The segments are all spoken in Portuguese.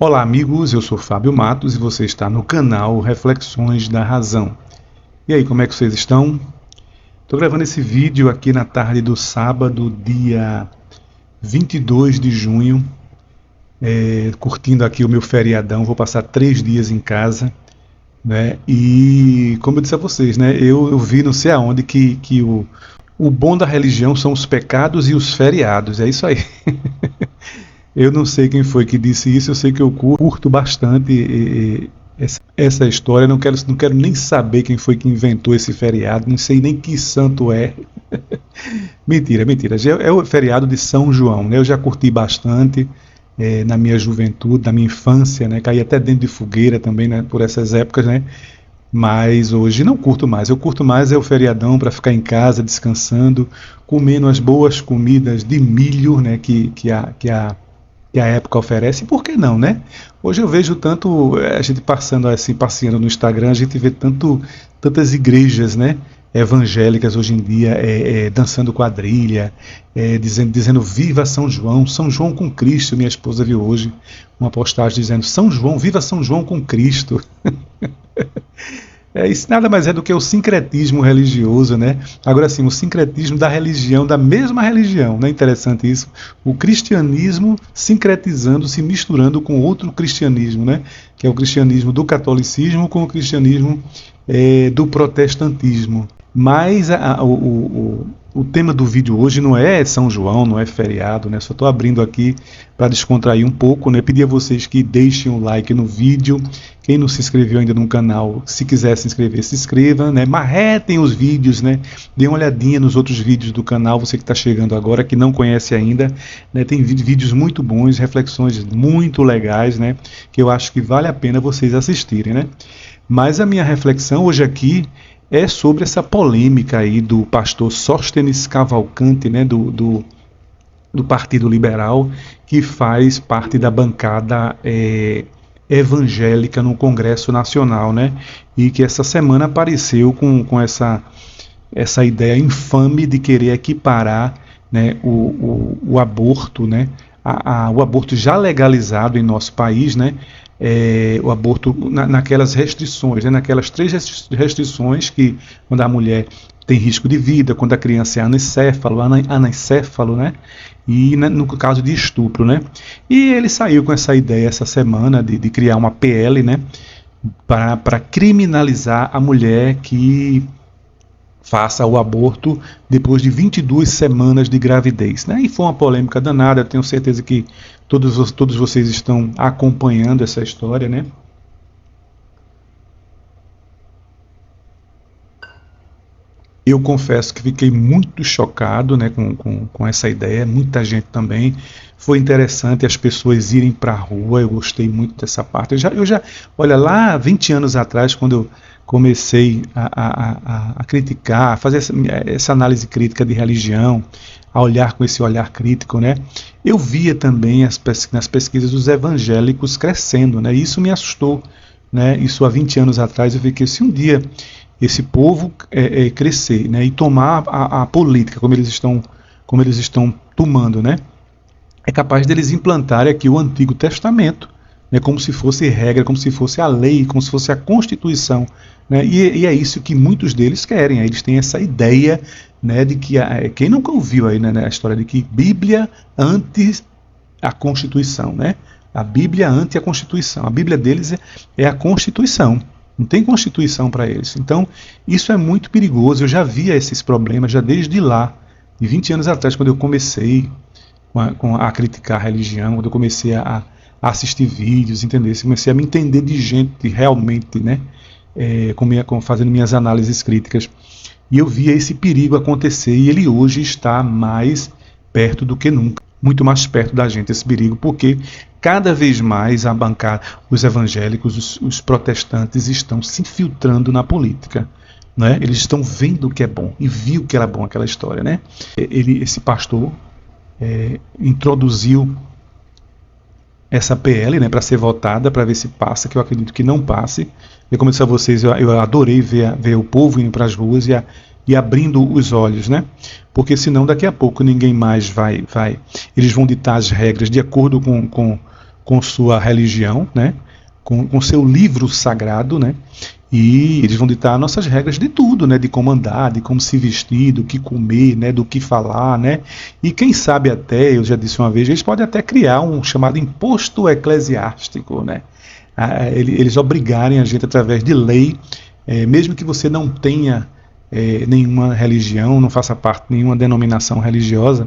Olá amigos, eu sou Fábio Matos e você está no canal Reflexões da Razão. E aí, como é que vocês estão? Estou gravando esse vídeo aqui na tarde do sábado, dia 22 de junho, curtindo aqui o meu feriadão. Vou passar 3 dias em casa, né? E como eu disse a vocês, né, eu vi não sei aonde que o bom da religião são os pecados e os feriados, é isso aí. Eu não sei quem foi que disse isso, eu sei que eu curto bastante essa história, não quero nem saber quem foi que inventou esse feriado, não sei nem que santo é. Mentira. É o feriado de São João, né? Eu já curti bastante na minha juventude, na minha infância, né? Caí até dentro de fogueira também, né? Por essas épocas, né? Mas hoje não curto mais. Eu curto mais o feriadão para ficar em casa, descansando, comendo as boas comidas de milho, né? Que a época oferece, por que não, né? Hoje eu vejo tanto, a gente passeando no Instagram, a gente vê tantas igrejas, né, evangélicas hoje em dia, dançando quadrilha, dizendo viva São João com Cristo. Minha esposa viu hoje uma postagem dizendo São João, viva São João com Cristo. Isso nada mais é do que o sincretismo religioso, né? Agora sim, o sincretismo da religião, da mesma religião, não é interessante isso? O cristianismo sincretizando, se misturando com outro cristianismo, né? Que é o cristianismo do catolicismo com o cristianismo do protestantismo. Mas o tema do vídeo hoje não é São João, não é feriado, né? Só estou abrindo aqui para descontrair um pouco, né? Pedir a vocês que deixem um like no vídeo. Quem não se inscreveu ainda no canal, se quiser se inscrever, se inscreva, né? Marretem os vídeos, né? Dê uma olhadinha nos outros vídeos do canal, você que está chegando agora, que não conhece ainda, né? Tem vídeos muito bons, reflexões muito legais, né? Que eu acho que vale a pena vocês assistirem, né? Mas a minha reflexão hoje aqui é sobre essa polêmica aí do pastor Sóstenes Cavalcante, né, do Partido Liberal, que faz parte da bancada evangélica no Congresso Nacional, né, e que essa semana apareceu com essa ideia infame de querer equiparar, né, o aborto, né, o aborto já legalizado em nosso país, né, o aborto naquelas restrições, né, naquelas 3 restrições que quando a mulher tem risco de vida, quando a criança é anencéfalo, né, e no caso de estupro, né. E ele saiu com essa ideia essa semana de criar uma PL, né, para criminalizar a mulher que faça o aborto depois de 22 semanas de gravidez, né? E foi uma polêmica danada, tenho certeza que todos vocês estão acompanhando essa história, né? Eu confesso que fiquei muito chocado, né, com essa ideia, muita gente também. Foi interessante as pessoas irem para a rua, eu gostei muito dessa parte. Olha, lá 20 anos atrás, quando eu comecei a criticar, a fazer essa análise crítica de religião, a olhar com esse olhar crítico, né, eu via também nas pesquisas dos evangélicos crescendo, né, e isso me assustou, né, isso há 20 anos atrás eu vi que se um dia esse povo crescer, né, e tomar a política como eles estão tomando, né, é capaz deles implantarem aqui o Antigo Testamento, né, como se fosse regra, como se fosse a lei, como se fosse a Constituição, né, e é isso que muitos deles querem. Eles têm essa ideia, né, de que quem nunca ouviu aí, né, a história de que Bíblia antes a Constituição, né, a Bíblia antes a Constituição, a Bíblia deles é a Constituição. Não tem Constituição para eles. Então, isso é muito perigoso. Eu já via esses problemas já desde lá, de 20 anos atrás, quando eu comecei a criticar a religião, quando eu comecei a assistir vídeos, entender? Comecei a me entender de gente realmente, né? Fazendo minhas análises críticas. E eu via esse perigo acontecer e ele hoje está mais perto do que nunca. Muito mais perto da gente esse perigo, porque cada vez mais os evangélicos, os protestantes estão se infiltrando na política, né? Eles estão vendo o que é bom e viu que era bom aquela história, né? Esse pastor introduziu essa PL, né, para ser votada, para ver se passa, que eu acredito que não passe. Eu, como disse a vocês, eu adorei ver o povo indo para as ruas e abrindo os olhos, né? Porque senão daqui a pouco ninguém mais vai. Eles vão ditar as regras de acordo com com sua religião, né? Com seu livro sagrado, né? E eles vão ditar nossas regras de tudo, né? De como andar, de como se vestir, do que comer, né? Do que falar, né? E quem sabe até, eu já disse uma vez, eles podem até criar um chamado imposto eclesiástico, né? Eles obrigarem a gente através de lei, mesmo que você não tenha nenhuma religião, não faça parte de nenhuma denominação religiosa,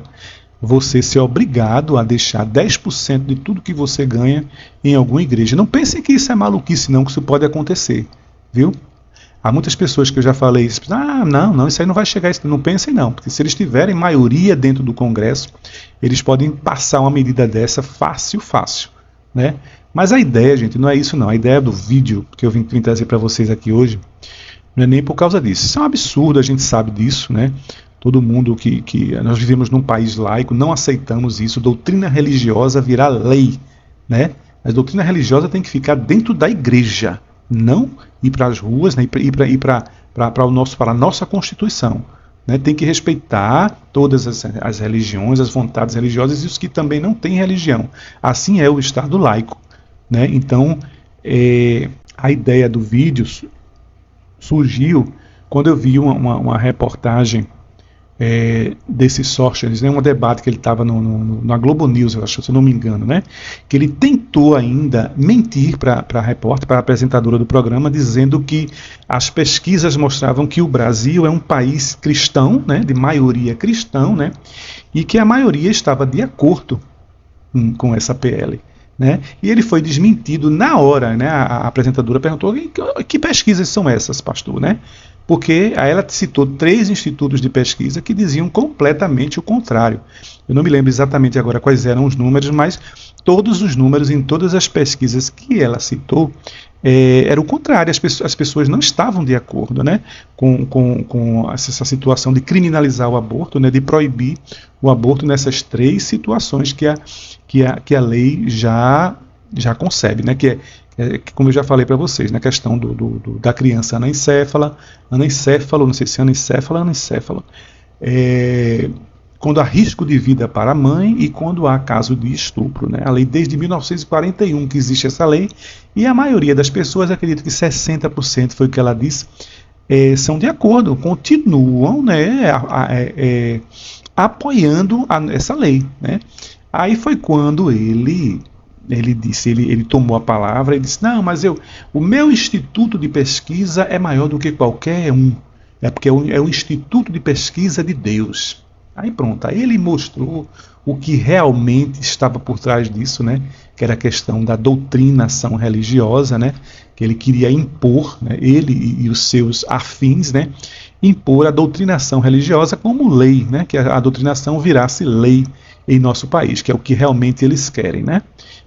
você ser obrigado a deixar 10% de tudo que você ganha em alguma igreja. Não pense que isso é maluquice, não, que isso pode acontecer, viu? Há muitas pessoas que eu já falei, não, isso aí não vai chegar a isso. Não pensem não, porque se eles tiverem maioria dentro do Congresso, eles podem passar uma medida dessa fácil, né? Mas a ideia, gente, não é isso não. A ideia do vídeo que eu vim trazer para vocês aqui hoje, não é nem por causa disso. Isso é um absurdo, a gente sabe disso, né? Todo mundo que nós vivemos num país laico, não aceitamos isso. Doutrina religiosa virá lei, né? A doutrina religiosa tem que ficar dentro da igreja, não ir para as ruas, né? Ir para a nossa Constituição, né? Tem que respeitar todas as religiões, as vontades religiosas e os que também não têm religião. Assim é o Estado laico, né? Então, a ideia do vídeo surgiu quando eu vi uma reportagem desse Sóstenes, né, um debate que ele estava na Globo News, eu acho, se eu não me engano, né, que ele tentou ainda mentir para a repórter, para a apresentadora do programa, dizendo que as pesquisas mostravam que o Brasil é um país cristão, né, de maioria cristão, né, e que a maioria estava de acordo com essa PL. Né? E ele foi desmentido na hora, né? A apresentadora perguntou que pesquisas são essas, pastor, né? Porque aí ela citou 3 institutos de pesquisa que diziam completamente o contrário. Eu não me lembro exatamente agora quais eram os números, mas todos os números em todas as pesquisas que ela citou era o contrário. As pessoas não estavam de acordo, né, com essa situação de criminalizar o aborto, né, de proibir o aborto nessas 3 situações que a lei já concebe, né, que como eu já falei para vocês, na questão da criança anencéfalo, não sei se é anencéfalo, quando há risco de vida para a mãe e quando há caso de estupro, né? A lei desde 1941 que existe essa lei, e a maioria das pessoas, acredito que 60% foi o que ela disse, são de acordo, continuam, né, apoiando essa lei, né? Aí foi quando ele tomou a palavra e disse, não, mas o meu instituto de pesquisa é maior do que qualquer um, porque é o instituto de pesquisa de Deus. Aí pronto, aí ele mostrou o que realmente estava por trás disso, né? Que era a questão da doutrinação religiosa, né? Que ele queria impor, né? Ele e os seus afins, né? Impor a doutrinação religiosa como lei, né? Que a doutrinação virasse lei em nosso país, que é o que realmente eles querem, né?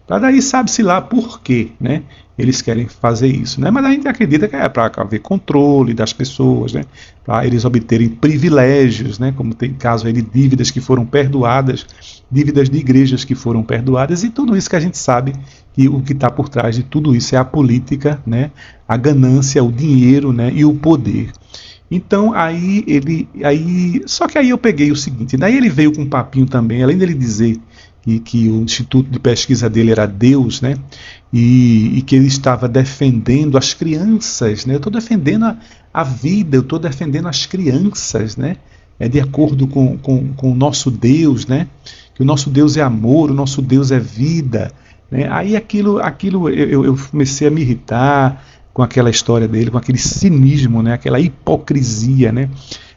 Para daí sabe-se lá por quê, né? Eles querem fazer isso, né? Mas a gente acredita que é para haver controle das pessoas, né? Para eles obterem privilégios, né? Como tem caso aí de dívidas que foram perdoadas, dívidas de igrejas que foram perdoadas, e tudo isso que a gente sabe que o que está por trás de tudo isso é a política, né? A ganância, o dinheiro, né? E o poder. Então só que aí eu peguei o seguinte, daí ele veio com um papinho também, além dele dizer que o instituto de pesquisa dele era Deus, né? E que ele estava defendendo as crianças, né? Eu estou defendendo a vida, eu estou defendendo as crianças, né? De acordo com o nosso Deus, né? Que o nosso Deus é amor, o nosso Deus é vida, né? Aí aquilo eu comecei a me irritar com aquela história dele, com aquele cinismo, né? Aquela hipocrisia, né?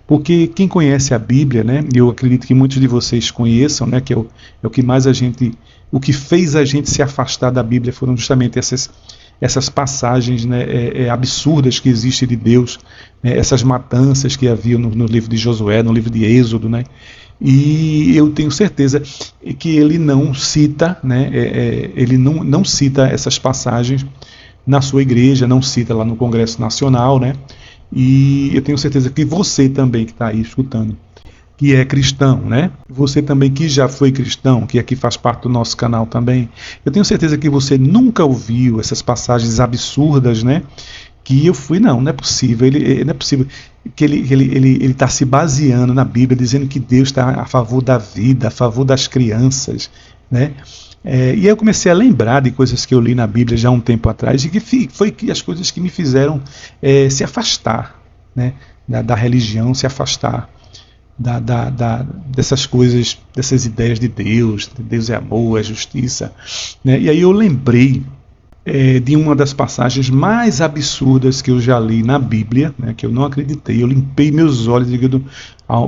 Porque quem conhece a Bíblia, né, e eu acredito que muitos de vocês conheçam, né, que é o que mais o que fez a gente se afastar da Bíblia foram justamente essas passagens, né, absurdas que existem de Deus, né, essas matanças que havia no livro de Josué, no livro de Êxodo, né, e eu tenho certeza que ele não cita, né, ele não cita essas passagens na sua igreja, não cita lá no Congresso Nacional, né. E eu tenho certeza que você também que está aí escutando, que é cristão, né? Você também que já foi cristão, que aqui faz parte do nosso canal também, eu tenho certeza que você nunca ouviu essas passagens absurdas, né? Que eu fui, não é possível, não é possível que ele está se baseando na Bíblia, dizendo que Deus está a favor da vida, a favor das crianças. né? E aí eu comecei a lembrar de coisas que eu li na Bíblia já há um tempo atrás e que foi as coisas que me fizeram se afastar, né, da religião, se afastar dessas coisas, dessas ideias de Deus é amor, é justiça, né? E aí eu lembrei de uma das passagens mais absurdas que eu já li na Bíblia, né, que eu não acreditei. Eu limpei meus olhos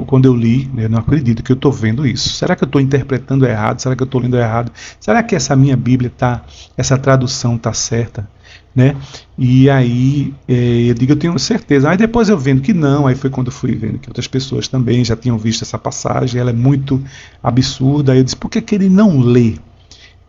quando eu li, né, eu não acredito que eu estou vendo isso. Será que eu estou interpretando errado? Será que eu estou lendo errado? Será que essa minha Bíblia essa tradução está certa? Né? E aí eu digo, eu tenho certeza. Aí depois eu vendo que não, aí foi quando eu fui vendo que outras pessoas também já tinham visto essa passagem, ela é muito absurda. Aí eu disse, por que ele não lê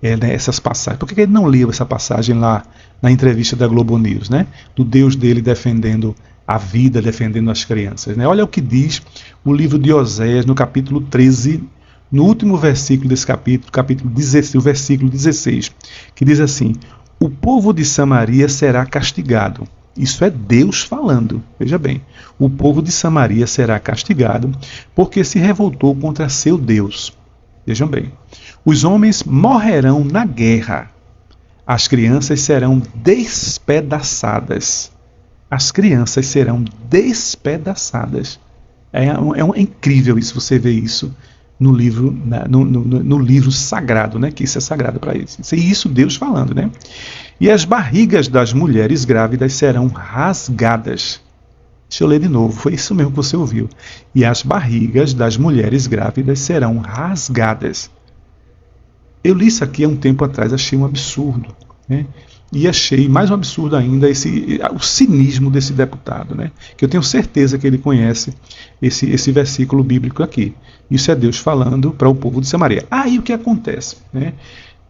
né, essas passagens? Por que ele não leu essa passagem lá na entrevista da Globo News, né? Do Deus dele defendendo a vida, defendendo as crianças, né? Olha o que diz o livro de Oséias, no capítulo 13, no último versículo desse capítulo 16, o versículo 16, que diz assim: o povo de Samaria será castigado. Isso é Deus falando, veja bem. O povo de Samaria será castigado porque se revoltou contra seu Deus. Vejam bem. Os homens morrerão na guerra. As crianças serão despedaçadas. As crianças serão despedaçadas. É incrível isso, você vê isso no livro, no livro sagrado, né? Que isso é sagrado para eles. Isso Deus falando, né? E as barrigas das mulheres grávidas serão rasgadas. Deixa eu ler de novo, foi isso mesmo que você ouviu. E as barrigas das mulheres grávidas serão rasgadas. Eu li isso aqui há um tempo atrás, achei um absurdo, né? E achei mais um absurdo ainda o cinismo desse deputado, né? Que eu tenho certeza que ele conhece esse versículo bíblico aqui. Isso é Deus falando para o povo de Samaria. Aí o que acontece, né?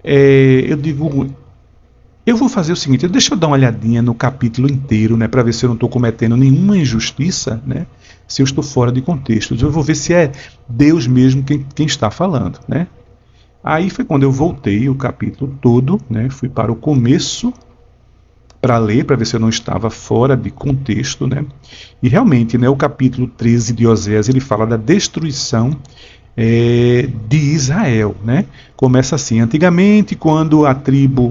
Eu digo, eu vou fazer o seguinte, deixa eu dar uma olhadinha no capítulo inteiro, né, para ver se eu não estou cometendo nenhuma injustiça, né? Se eu estou fora de contexto. Eu vou ver se é Deus mesmo quem está falando, né? Aí foi quando eu voltei o capítulo todo, né, fui para o começo para ler, para ver se eu não estava fora de contexto, né? E realmente, né, o capítulo 13 de Oséias, ele fala da destruição de Israel, né? Começa assim: antigamente, quando a tribo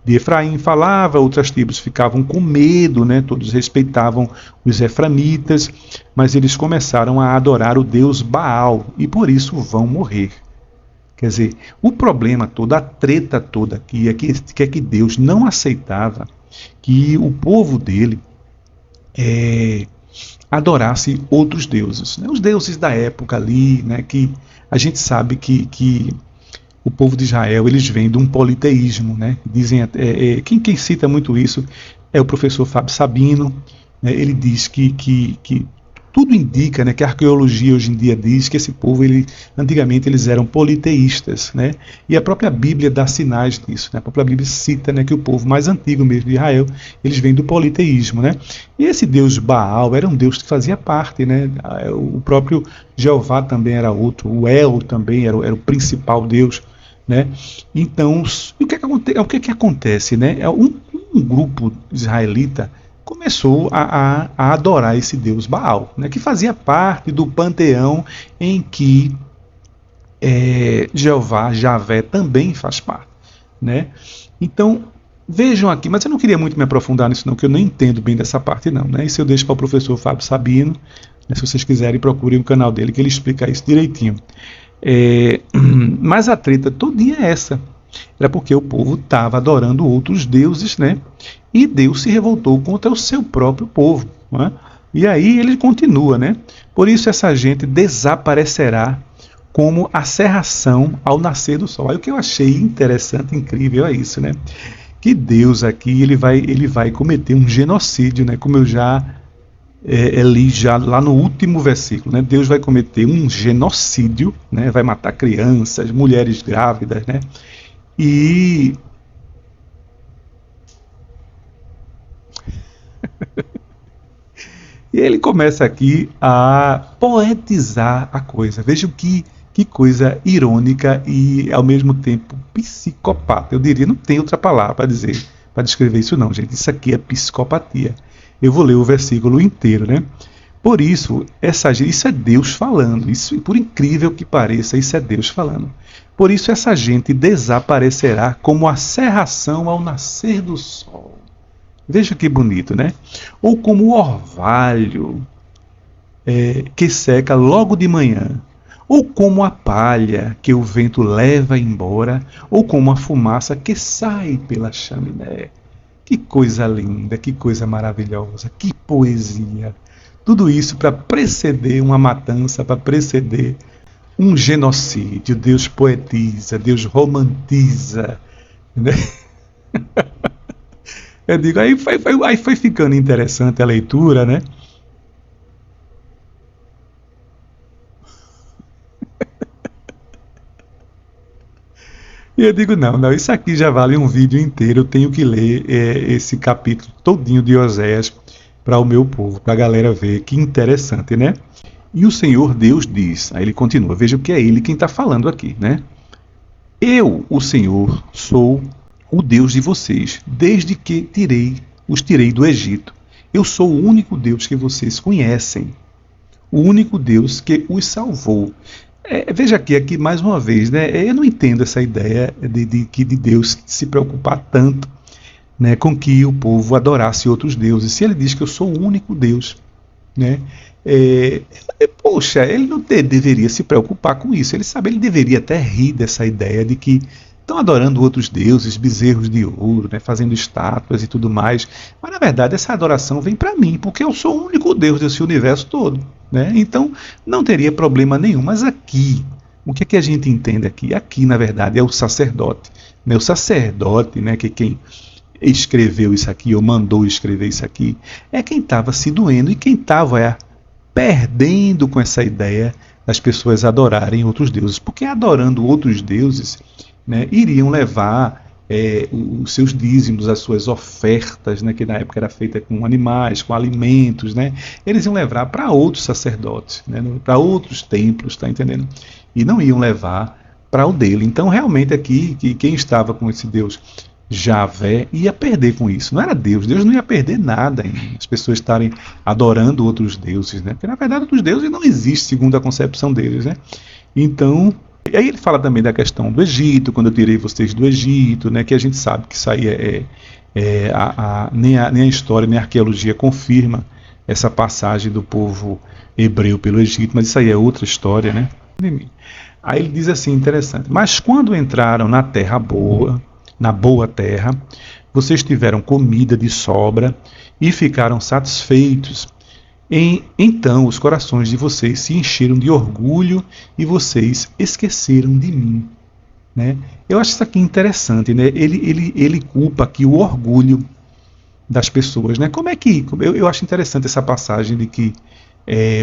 de Efraim falava, outras tribos ficavam com medo, né? Todos respeitavam os eframitas, mas eles começaram a adorar o deus Baal e por isso vão morrer. Quer dizer, o problema todo, a treta toda aqui é que Deus não aceitava que o povo dele adorasse outros deuses, né? Os deuses da época ali, né? Que a gente sabe que o povo de Israel, eles vêm de um politeísmo, né? Dizem, quem cita muito isso é o professor Fábio Sabino, né? Ele diz que tudo indica, né, que a arqueologia hoje em dia diz que esse povo, antigamente eles eram politeístas, né? E a própria Bíblia dá sinais disso, né? A própria Bíblia cita, né, que o povo mais antigo mesmo de Israel, eles vêm do politeísmo, né? E esse deus Baal era um deus que fazia parte, né? O próprio Jeová também era outro, o El também era o principal deus, né? Então, o que acontece, né? Um grupo israelita começou a adorar esse deus Baal, né, que fazia parte do panteão em que Jeová, Javé, também faz parte, né? Então, vejam aqui, mas eu não queria muito me aprofundar nisso não, que eu não entendo bem dessa parte não, né? Isso eu deixo para o professor Fábio Sabino, né? Se vocês quiserem, procurem o canal dele, que ele explica isso direitinho. Mas a treta todinha é essa. Era porque o povo estava adorando outros deuses, né? E Deus se revoltou contra o seu próprio povo, né? E aí ele continua, né? Por isso essa gente desaparecerá como a cerração ao nascer do sol. Aí o que eu achei interessante, incrível é isso, né? Que Deus aqui ele vai cometer um genocídio, né? Como eu já li já lá no último versículo, né? Deus vai cometer um genocídio, né? Vai matar crianças, mulheres grávidas, né? E ele começa aqui a poetizar a coisa. Vejam que coisa irônica e ao mesmo tempo psicopata. Eu diria, não tem outra palavra para descrever isso não, gente. Isso aqui é psicopatia. Eu vou ler o versículo inteiro, né? Por isso, isso é Deus falando. Isso, por incrível que pareça, isso é Deus falando. Por isso, essa gente desaparecerá como a cerração ao nascer do sol. Veja que bonito, né? Ou como o orvalho que seca logo de manhã. Ou como a palha que o vento leva embora. Ou como a fumaça que sai pela chaminé. Que coisa linda, que coisa maravilhosa, que poesia. Tudo isso para preceder uma matança, para preceder um genocídio. Deus poetiza, Deus romantiza, né? Eu digo, aí foi ficando interessante a leitura, né? E eu digo, não, isso aqui já vale um vídeo inteiro, eu tenho que ler esse capítulo todinho de Oséias para o meu povo, para a galera ver, que interessante, né? E o Senhor Deus diz, aí ele continua, veja que é ele quem está falando aqui, né? Eu, o Senhor, sou o Deus de vocês, desde que os tirei do Egito. Eu sou o único Deus que vocês conhecem, o único Deus que os salvou. Veja aqui mais uma vez, né? Eu não entendo essa ideia de Deus se preocupar tanto, né, com que o povo adorasse outros deuses. Se ele diz que eu sou o único Deus, né? Poxa, ele não deveria se preocupar com isso. Ele deveria até rir dessa ideia de que estão adorando outros deuses, bezerros de ouro, né, fazendo estátuas e tudo mais. Mas na verdade essa adoração vem para mim, porque eu sou o único Deus desse universo todo, né? Então não teria problema nenhum. Mas aqui, o que é que a gente entende aqui? Aqui na verdade é o sacerdote, né? O sacerdote, né, que quem escreveu isso aqui ou mandou escrever isso aqui é quem estava se doendo e quem estava perdendo com essa ideia das pessoas adorarem outros deuses, porque adorando outros deuses, né, iriam levar os seus dízimos, as suas ofertas, né, que na época era feita com animais, com alimentos, né, eles iam levar para outros sacerdotes, né, para outros templos, está entendendo? E não iam levar para o dele. Então realmente aqui que quem estava com esse Deus Javé ia perder com isso. Não era Deus não ia perder nada em as pessoas estarem adorando outros deuses, né? Porque na verdade outros deuses não existem segundo a concepção deles, né? Então, e aí ele fala também da questão do Egito, quando eu tirei vocês do Egito, né? Que a gente sabe que isso aí nem a história nem a arqueologia confirma essa passagem do povo hebreu pelo Egito, mas isso aí é outra história, né? Aí ele diz assim, interessante: mas quando entraram na terra boa, na boa terra, vocês tiveram comida de sobra e ficaram satisfeitos. Então os corações de vocês se encheram de orgulho e vocês esqueceram de mim, né? Eu acho isso aqui interessante, né? Ele culpa aqui o orgulho das pessoas, né? Como é que eu acho interessante essa passagem de que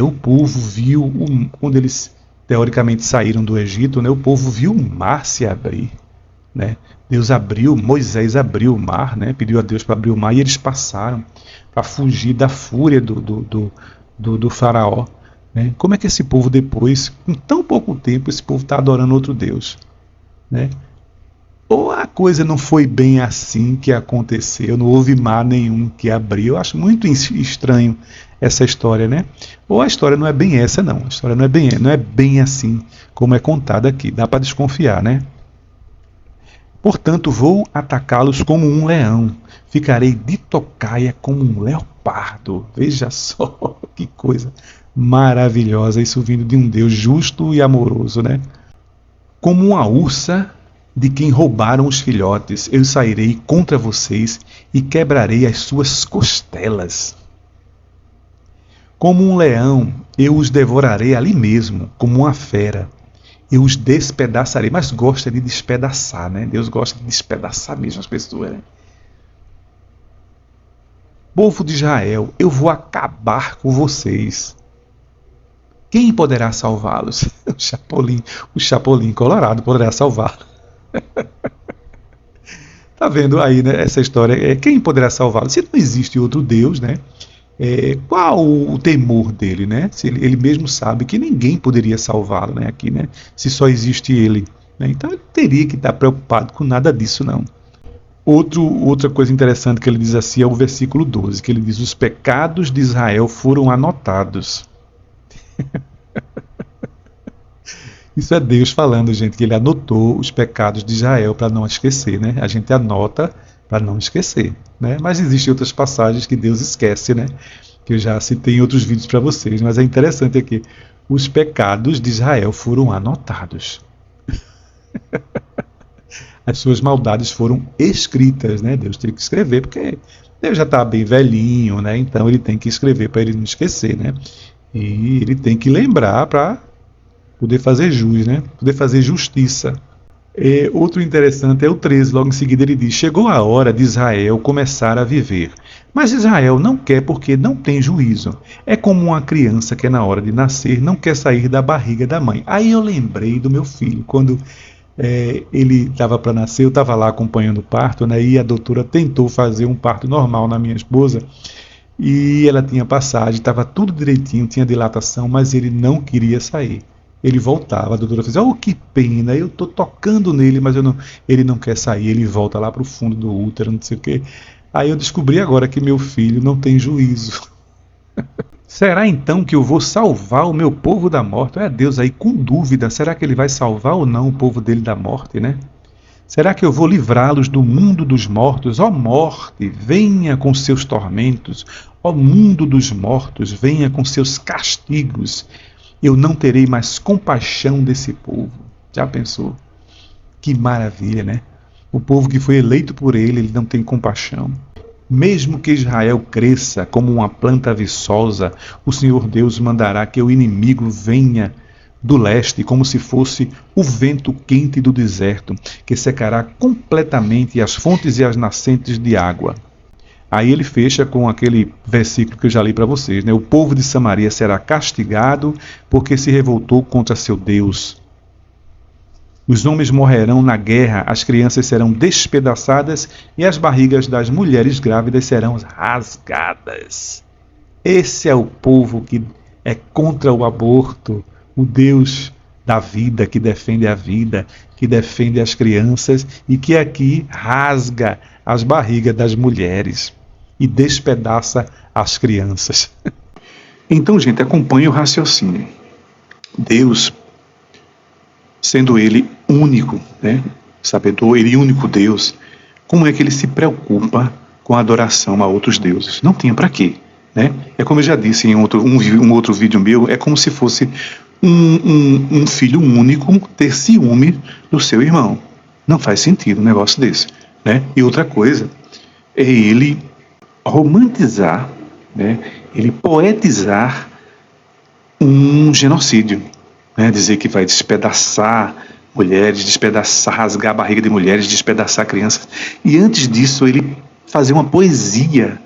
o povo viu quando eles teoricamente saíram do Egito, né? O povo viu o mar se abrir, né? Moisés abriu o mar, né? Pediu a Deus para abrir o mar e eles passaram para fugir da fúria do faraó, né? Como é que esse povo depois, com tão pouco tempo, esse povo está adorando outro Deus, né? Ou a coisa não foi bem assim que aconteceu, não houve mar nenhum que abriu. Eu acho muito estranho essa história, né? Ou a história não é bem essa, não. A história não é bem assim como é contada aqui. Dá para desconfiar, né? Portanto, vou atacá-los como um leão, ficarei de tocaia como um leopardo. Veja só que coisa maravilhosa, isso vindo de um Deus justo e amoroso, né? Como uma ursa de quem roubaram os filhotes, eu sairei contra vocês e quebrarei as suas costelas. Como um leão, eu os devorarei ali mesmo, como uma fera. Eu os despedaçarei, mas gosta de despedaçar, né? Deus gosta de despedaçar mesmo as pessoas, né? Povo de Israel, eu vou acabar com vocês. Quem poderá salvá-los? O Chapolin Colorado poderá salvá-los. Tá vendo aí, né, essa história? Quem poderá salvá-los? Se não existe outro Deus, né? Qual o temor dele, né? Se ele mesmo sabe que ninguém poderia salvá-lo, né? Aqui, né? Se só existe ele, né? Então ele teria que estar preocupado com nada disso, não. Outra coisa interessante que ele diz assim é o versículo 12, que ele diz: os pecados de Israel foram anotados. Isso é Deus falando, gente, que ele anotou os pecados de Israel para não esquecer, né? A gente anota para não esquecer, né? Mas existem outras passagens que Deus esquece, né? Que eu já citei em outros vídeos para vocês, mas é interessante aqui. Os pecados de Israel foram anotados. As suas maldades foram escritas, né? Deus teve que escrever, porque Deus já está bem velhinho, né? Então ele tem que escrever para ele não esquecer, né? E ele tem que lembrar para poder fazer jus, né? Poder fazer justiça. Outro interessante é o 13, logo em seguida ele diz: chegou a hora de Israel começar a viver. Mas Israel não quer porque não tem juízo. É como uma criança que na hora de nascer não quer sair da barriga da mãe. Aí eu lembrei do meu filho, quando ele estava para nascer, eu estava lá acompanhando o parto, né, e a doutora tentou fazer um parto normal na minha esposa, e ela tinha passagem, estava tudo direitinho, tinha dilatação, mas ele não queria sair. Ele voltava, a doutora fez: oh, que pena, eu estou tocando nele, mas ele não quer sair, ele volta lá para o fundo do útero, não sei o quê. Aí eu descobri agora que meu filho não tem juízo. Será então que eu vou salvar o meu povo da morte? É Deus aí com dúvida, será que ele vai salvar ou não o povo dele da morte, né? Será que eu vou livrá-los do mundo dos mortos? Ó morte, venha com seus tormentos. Ó mundo dos mortos, venha com seus castigos. Eu não terei mais compaixão desse povo. Já pensou? Que maravilha, né? O povo que foi eleito por ele, ele não tem compaixão. Mesmo que Israel cresça como uma planta viçosa, o Senhor Deus mandará que o inimigo venha do leste, como se fosse o vento quente do deserto, que secará completamente as fontes e as nascentes de água. Aí ele fecha com aquele versículo que eu já li para vocês, né? O povo de Samaria será castigado porque se revoltou contra seu Deus. Os homens morrerão na guerra, as crianças serão despedaçadas e as barrigas das mulheres grávidas serão rasgadas. Esse é o povo que é contra o aborto, o Deus da vida, que defende a vida, que defende as crianças e que aqui rasga as barrigas das mulheres e despedaça as crianças. Então, gente, acompanhe o raciocínio. Deus, sendo ele único, né, sabedor, ele único Deus, como é que ele se preocupa com a adoração a outros deuses? Não tinha para quê, né? É como eu já disse em um outro vídeo meu, é como se fosse um filho único ter ciúme do seu irmão. Não faz sentido um negócio desse, né? E outra coisa é ele romantizar, né, ele poetizar um genocídio, né, dizer que vai despedaçar mulheres, rasgar a barriga de mulheres, despedaçar crianças. E antes disso, ele fazer uma poesia,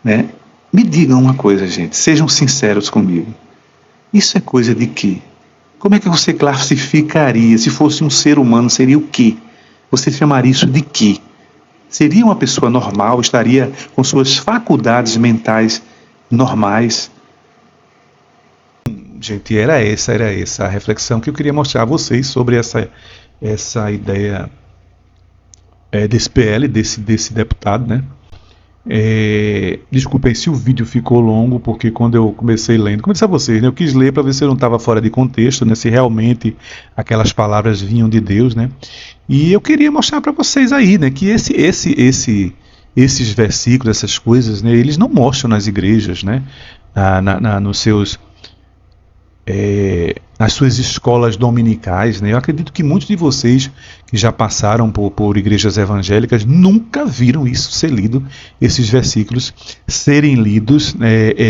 né? Me digam uma coisa, gente, sejam sinceros comigo. Isso é coisa de quê? Como é que você classificaria? Se fosse um ser humano, seria o quê? Você chamaria isso de quê? Seria uma pessoa normal? Estaria com suas faculdades mentais normais? Gente, era essa a reflexão que eu queria mostrar a vocês sobre essa ideia desse PL, desse deputado, né? Desculpem se o vídeo ficou longo, porque quando eu comecei lendo, como eu disse a vocês, né, eu quis ler para ver se eu não estava fora de contexto, né, se realmente aquelas palavras vinham de Deus, né? E eu queria mostrar para vocês aí, né, que esses versículos, essas coisas, né, eles não mostram nas igrejas, né, nos seus nas suas escolas dominicais, né? Eu acredito que muitos de vocês que já passaram por igrejas evangélicas nunca viram isso ser lido, esses versículos serem lidos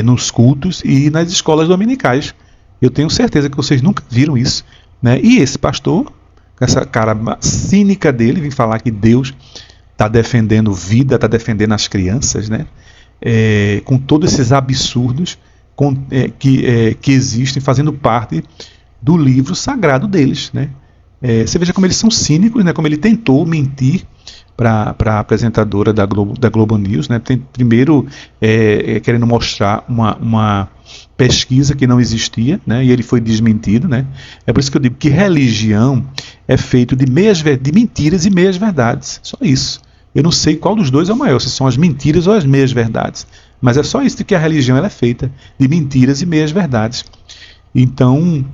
nos cultos e nas escolas dominicais. Eu tenho certeza que vocês nunca viram isso, né? E esse pastor, com essa cara cínica dele, vem falar que Deus está defendendo vida, está defendendo as crianças, né? Com todos esses absurdos que existem, fazendo parte do livro sagrado deles, né? Você veja como eles são cínicos, né? Como ele tentou mentir para a apresentadora da Globo News, né? Primeiro querendo mostrar uma pesquisa que não existia, né? E ele foi desmentido, né? É por isso que eu digo que religião é feito de mentiras e meias verdades, só isso. Eu não sei qual dos dois é o maior, se são as mentiras ou as meias-verdades. Mas é só isso de que a religião ela é feita, de mentiras e meias-verdades. Então,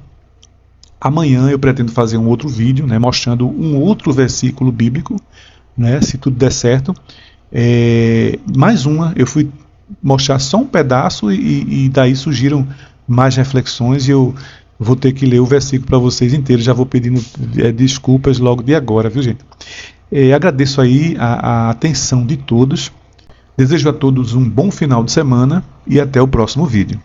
amanhã eu pretendo fazer um outro vídeo, né, mostrando um outro versículo bíblico, né, se tudo der certo. Mais uma, eu fui mostrar só um pedaço e daí surgiram mais reflexões e eu vou ter que ler o versículo para vocês inteiro. Já vou pedindo desculpas logo de agora, viu, gente? Agradeço aí a atenção de todos. Desejo a todos um bom final de semana e até o próximo vídeo.